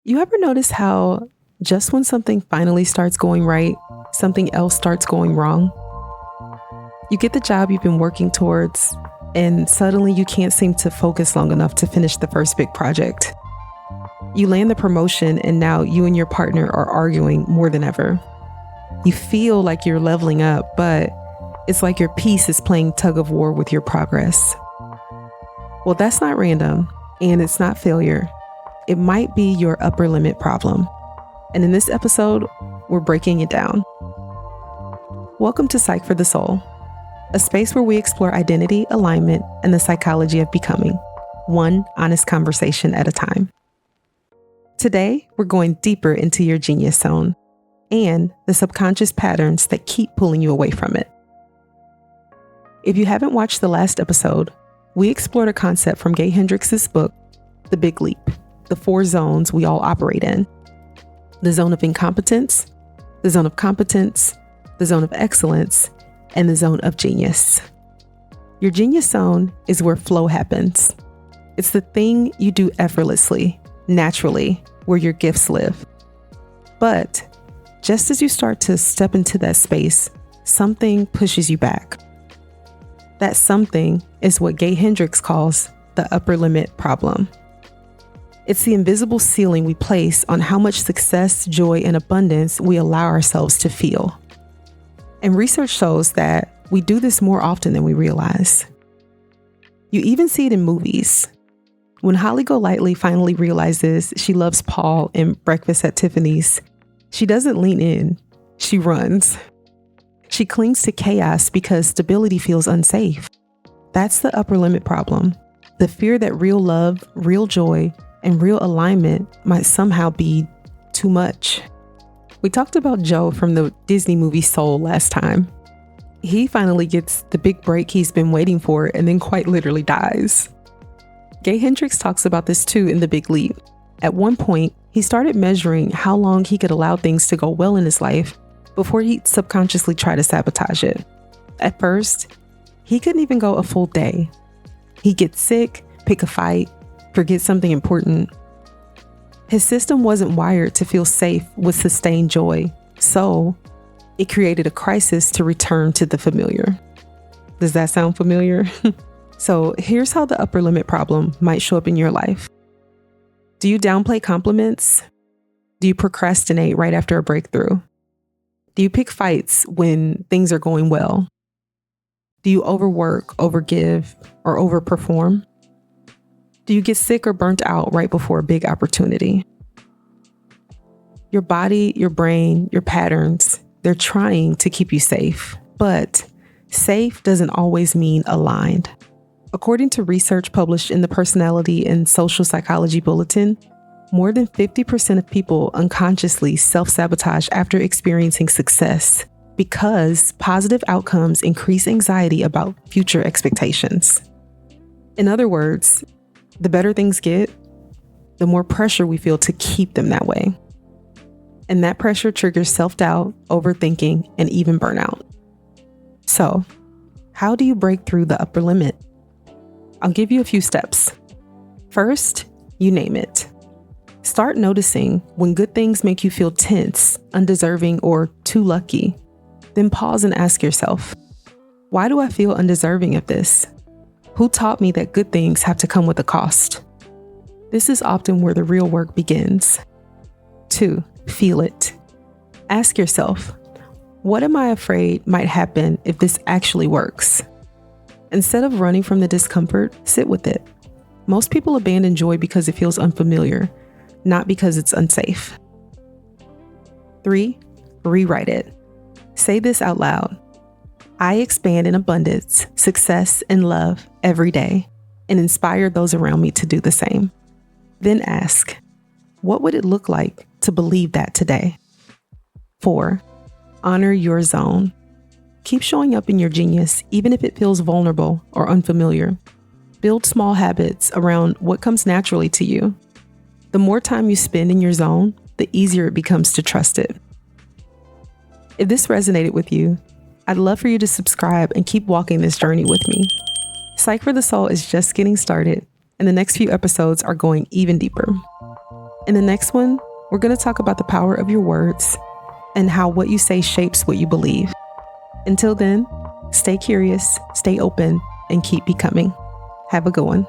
You ever notice how just when something finally starts going right, something else starts going wrong? You get the job you've been working towards, and suddenly you can't seem to focus long enough to finish the first big project. You land the promotion, and now you and your partner are arguing more than ever. You feel like you're leveling up, but it's like your peace is playing tug of war with your progress. Well, that's not random, and it's not failure. It might be your upper limit problem. And in this episode, we're breaking it down. Welcome to Psych for the Soul, a space where we explore identity, alignment, and the psychology of becoming, one honest conversation at a time. Today, we're going deeper into your genius zone and the subconscious patterns that keep pulling you away from it. If you haven't watched the last episode, we explored a concept from Gay Hendricks' book, The Big Leap, the 4 zones we all operate in: the zone of incompetence, the zone of competence, the zone of excellence, and the zone of genius. Your genius zone is where flow happens. It's the thing you do effortlessly, naturally, where your gifts live. But just as you start to step into that space, something pushes you back. That something is what Gay Hendricks calls the upper limit problem. It's the invisible ceiling we place on how much success, joy, and abundance we allow ourselves to feel. And research shows that we do this more often than we realize. You even see it in movies. When Holly Golightly finally realizes she loves Paul in Breakfast at Tiffany's, she doesn't lean in, she runs. She clings to chaos because stability feels unsafe. That's the upper limit problem. The fear that real love, real joy, and real alignment might somehow be too much. We talked about Joe from the Disney movie Soul last time. He finally gets the big break he's been waiting for and then quite literally dies. Gay Hendricks talks about this too in The Big Leap. At one point, he started measuring how long he could allow things to go well in his life before he'd subconsciously try to sabotage it. At first, he couldn't even go a full day. He'd get sick, pick a fight, forget something important. His system wasn't wired to feel safe with sustained joy, so it created a crisis to return to the familiar. Does that sound familiar? So here's how the upper limit problem might show up in your life. Do you downplay compliments? Do you procrastinate right after a breakthrough? Do you pick fights when things are going well? Do you overwork, overgive, or overperform? Do you get sick or burnt out right before a big opportunity? Your body, your brain, your patterns, they're trying to keep you safe, but safe doesn't always mean aligned. According to research published in the Personality and Social Psychology Bulletin, more than 50% of people unconsciously self-sabotage after experiencing success because positive outcomes increase anxiety about future expectations. In other words, the better things get, the more pressure we feel to keep them that way. And that pressure triggers self-doubt, overthinking, and even burnout. So, how do you break through the upper limit? I'll give you a few steps. First, you name it. Start noticing when good things make you feel tense, undeserving, or too lucky. Then pause and ask yourself, why do I feel undeserving of this? Who taught me that good things have to come with a cost? This is often where the real work begins. 2, feel it. Ask yourself, what am I afraid might happen if this actually works? Instead of running from the discomfort, sit with it. Most people abandon joy because it feels unfamiliar, not because it's unsafe. 3, rewrite it. Say this out loud. I expand in abundance, success, and love every day, and inspire those around me to do the same. Then ask, what would it look like to believe that today? 4, honor your zone. Keep showing up in your genius, even if it feels vulnerable or unfamiliar. Build small habits around what comes naturally to you. The more time you spend in your zone, the easier it becomes to trust it. If this resonated with you, I'd love for you to subscribe and keep walking this journey with me. Psych for the Soul is just getting started, and the next few episodes are going even deeper. In the next one, we're going to talk about the power of your words and how what you say shapes what you believe. Until then, stay curious, stay open, and keep becoming. Have a good one.